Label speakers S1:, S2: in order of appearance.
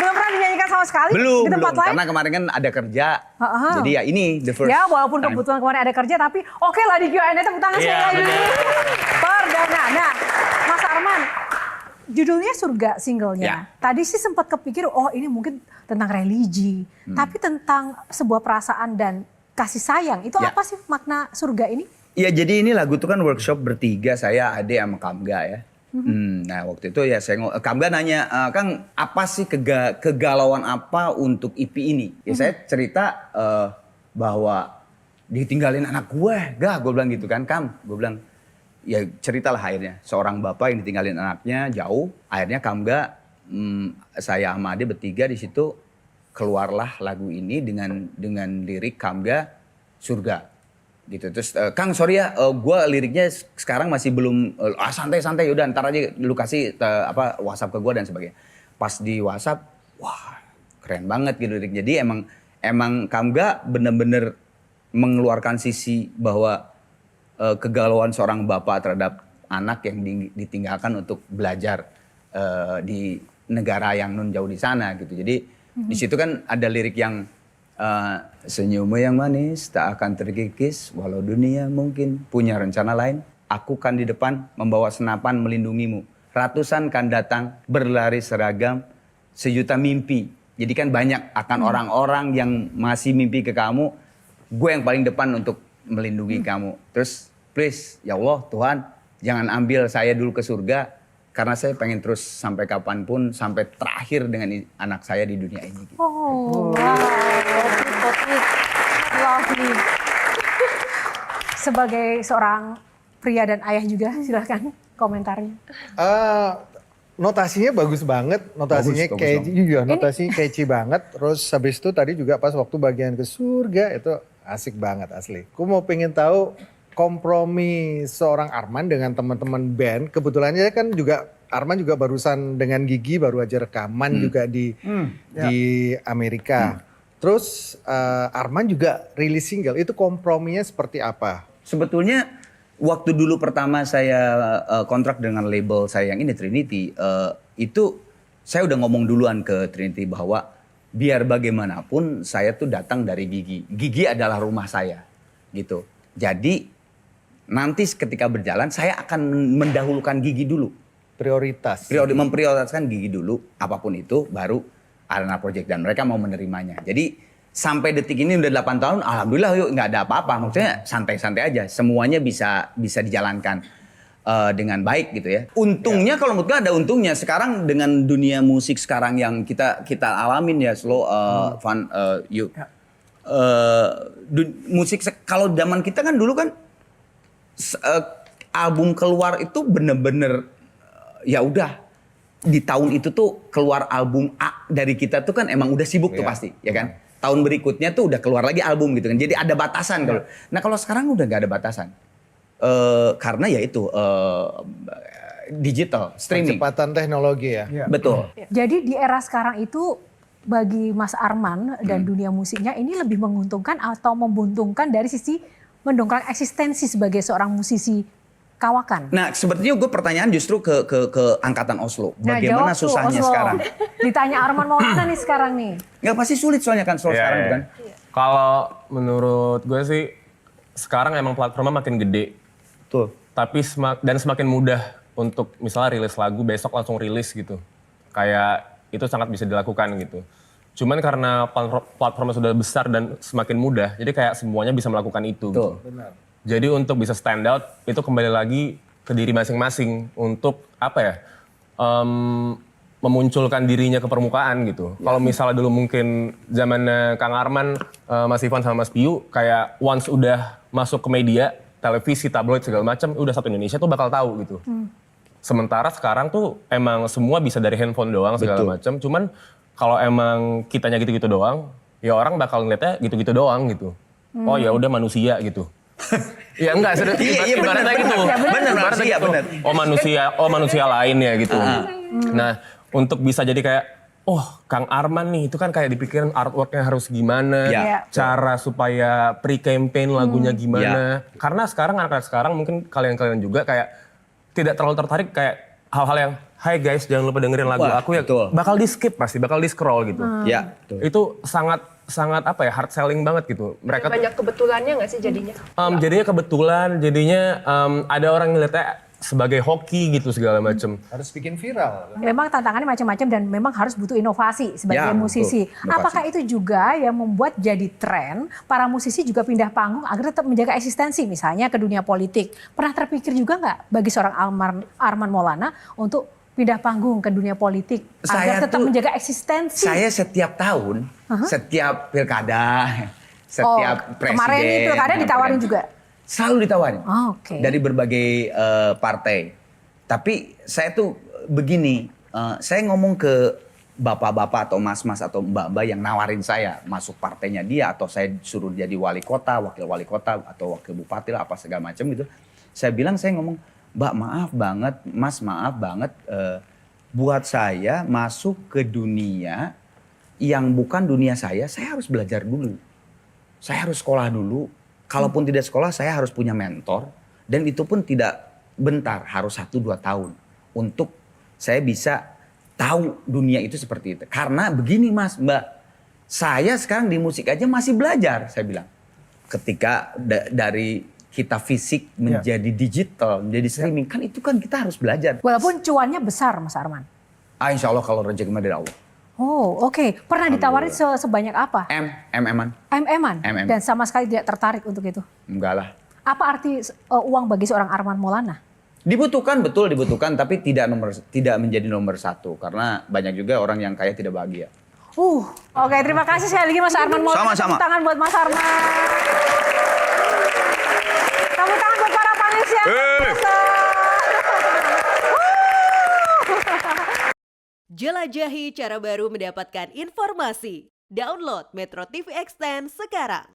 S1: Belum pernah dinyanyikan sama sekali
S2: Belum,
S1: di tempat lain?
S2: karena kemarin kan ada kerja. Jadi ya ini the first.
S1: Ya walaupun
S2: time.
S1: kebetulan kemarin ada kerja tapi oke lah di Q&A tepuk tangan sekali lagi. Perdana. Nah, Mas Arman, judulnya Surga singlenya.
S2: Ya.
S1: Tadi sih sempat kepikir oh ini mungkin tentang religi. Tapi tentang sebuah perasaan dan kasih sayang. Itu
S2: Ya.
S1: apa sih makna surga ini?
S2: Ya jadi ini lagu tuh kan workshop bertiga, saya, Ade sama Kamga ya. Nah waktu itu ya Kamga nanya, Kang apa sih kegalauan apa untuk EP ini? Ya saya cerita bahwa ditinggalin anak gue bilang gitu kan Kam. Gue bilang ya ceritalah akhirnya. Seorang bapak yang ditinggalin anaknya jauh, akhirnya Kamga, saya sama Ade bertiga di situ keluarlah lagu ini dengan lirik Kamga Surga. Gitu terus Kang sorry ya gue liriknya sekarang masih belum santai udah ntar aja lu kasih WhatsApp ke gue dan sebagainya. Pas di WhatsApp wah keren banget gitu lirik. Jadi emang Kamga bener-bener mengeluarkan sisi bahwa kegalauan seorang bapak terhadap anak yang ditinggalkan untuk belajar di negara yang nun jauh di sana gitu. Jadi di situ kan ada lirik yang senyummu yang manis tak akan terkikis walau dunia mungkin punya rencana lain. Aku kan di depan membawa senapan melindungimu. Ratusan kan datang berlari seragam sejuta mimpi. Jadi kan banyak akan orang-orang yang masih mimpi ke kamu. Gue yang paling depan untuk melindungi kamu. Terus please ya Allah Tuhan jangan ambil saya dulu ke surga. Karena saya pengen terus sampai kapanpun, sampai terakhir dengan anak saya di dunia ini. Gitu.
S1: Oh, wow. Lovely. Sebagai seorang pria dan ayah juga, silahkan komentarnya.
S3: Notasinya bagus banget, notasinya
S2: Bagus
S3: catchy banget. Terus habis itu tadi juga pas waktu bagian ke surga itu asik banget asli. Aku mau pengen tahu kompromi seorang Arman dengan teman-teman band. Kebetulannya kan juga Arman juga barusan dengan Gigi baru aja rekaman juga di Amerika. Terus Arman juga rilis single. Itu komprominya seperti apa?
S2: Sebetulnya waktu dulu pertama saya kontrak dengan label saya yang ini Trinity, itu saya udah ngomong duluan ke Trinity bahwa biar bagaimanapun saya tuh datang dari Gigi. Gigi adalah rumah saya gitu. Jadi nanti ketika berjalan saya akan mendahulukan Gigi dulu.
S3: Prioritas.
S2: Memprioritaskan Gigi dulu, apapun itu baru Arena Project dan mereka mau menerimanya. Jadi sampai detik ini udah 8 tahun, alhamdulillah yuk nggak ada apa-apa. Maksudnya santai-santai aja, semuanya bisa dijalankan dengan baik gitu ya. Untungnya kalau menurut gue ada untungnya sekarang dengan dunia musik sekarang yang kita alamin ya slow fun musik kalau zaman kita kan dulu kan album keluar itu bener-bener ya udah di tahun itu tuh keluar album A dari kita tuh kan emang udah sibuk tuh pasti ya kan. Tahun berikutnya tuh udah keluar lagi album gitu kan. Jadi ada batasan kalau. Nah kalau sekarang udah nggak ada batasan karena ya itu digital streaming.
S3: Kecepatan teknologi ya.
S2: Betul.
S1: Jadi di era sekarang itu bagi Mas Arman dan dunia musiknya ini lebih menguntungkan atau membuntungkan dari sisi mendongkrak eksistensi sebagai seorang musisi kawakan.
S2: Nah, sebetulnya gue pertanyaan justru ke angkatan Oslo.
S1: Nah,
S2: Bagaimana
S1: jawab tuh,
S2: susahnya
S1: Oslo.
S2: sekarang?
S1: Ditanya Arman mau mana nih sekarang nih?
S2: Nggak pasti sulit soalnya kan sekarang bukan?
S4: Kalau menurut gue sih sekarang emang platformnya makin gede.
S2: Tuh.
S4: Tapi semakin mudah untuk misalnya rilis lagu besok langsung rilis gitu. Kayak itu sangat bisa dilakukan gitu. Cuman karena platformnya sudah besar dan semakin mudah, jadi kayak semuanya bisa melakukan itu. Gitu.
S3: Benar.
S4: Jadi untuk bisa stand out itu kembali lagi ke diri masing-masing untuk apa ya, memunculkan dirinya ke permukaan gitu. Kalau misalnya dulu mungkin zamannya Kang Arman, Mas Ivan sama Mas Piyu kayak once udah masuk ke media, televisi, tabloid segala macam, udah satu Indonesia tuh bakal tahu gitu. Sementara sekarang tuh emang semua bisa dari handphone doang segala macam. Cuman kalau emang kitanya gitu-gitu doang, ya orang bakal ngeliatnya gitu-gitu doang gitu. Oh ya udah manusia gitu. Ya enggak, ibaratnya gitu.
S2: Benar, manusia, benar.
S4: Oh manusia lain ya gitu. Nah, untuk bisa jadi kayak Kang Arman nih, itu kan kayak dipikirin artworknya harus gimana, cara supaya pre-campaign lagunya gimana. Karena sekarang anak-anak sekarang mungkin kalian juga kayak tidak terlalu tertarik kayak hal-hal yang hai guys jangan lupa dengerin lagu
S2: Wah,
S4: aku ya
S2: betul.
S4: bakal di skip pasti, bakal di scroll gitu.
S2: Ya, betul.
S4: Itu sangat apa ya, hard selling banget gitu. Mereka
S5: Banyak kebetulannya nggak sih jadinya?
S4: jadinya kebetulan, ada orang yang ngeliatnya sebagai hoki gitu segala macem.
S3: Harus bikin viral.
S1: Memang tantangannya macam-macam dan memang harus butuh inovasi sebagai
S2: Ya,
S1: musisi.
S2: betul. Inovasi.
S1: Apakah itu juga yang membuat jadi tren para musisi juga pindah panggung agar tetap menjaga eksistensi misalnya ke dunia politik? Pernah terpikir juga nggak bagi seorang Arman Maulana untuk pindah panggung ke dunia politik
S2: Saya
S1: agar tetap
S2: tuh-
S1: menjaga eksistensi?
S2: Saya setiap tahun, setiap pilkada, setiap presiden.
S1: Kemarin ini pilkada ditawarin juga?
S2: Selalu ditawarin.
S1: Oh, oke.
S2: Dari berbagai partai. Tapi saya tuh begini, saya ngomong ke bapak-bapak atau mas-mas atau mbak-mbak yang nawarin saya masuk partainya dia atau saya suruh jadi wali kota, wakil wali kota atau wakil bupati lah apa segala macam gitu. Saya ngomong, Mbak maaf banget, Mas maaf banget, buat saya masuk ke dunia yang bukan dunia saya harus belajar dulu. Saya harus sekolah dulu. Kalaupun tidak sekolah, saya harus punya mentor. Dan itu pun tidak bentar, harus 1-2 tahun. Untuk saya bisa tahu dunia itu seperti itu. Karena begini Mas, Mbak. Saya sekarang di musik aja masih belajar, saya bilang. Ketika dari kita fisik menjadi digital, menjadi streaming. Kan itu kan kita harus belajar.
S1: Walaupun cuannya besar Mas Arman.
S2: Insya Allah kalau rezeki mah dari Allah.
S1: Oh oke. Pernah ditawarin sebanyak apa?
S2: MM-an.
S1: MM-an?
S2: MM.
S1: Dan sama sekali tidak tertarik untuk itu?
S2: Enggak lah.
S1: Apa arti uang bagi seorang Arman Maulana?
S2: Dibutuhkan, betul dibutuhkan, tapi tidak menjadi nomor satu karena banyak juga orang yang kaya tidak bahagia.
S1: Oke, terima kasih sekali lagi Mas Arman Maulana.
S2: Sama-sama.
S1: Tepuk tangan buat Mas Arman. Tepuk tangan buat para panelis yang besar.
S6: Jelajahi cara baru mendapatkan informasi. Download Metro TV Extend sekarang.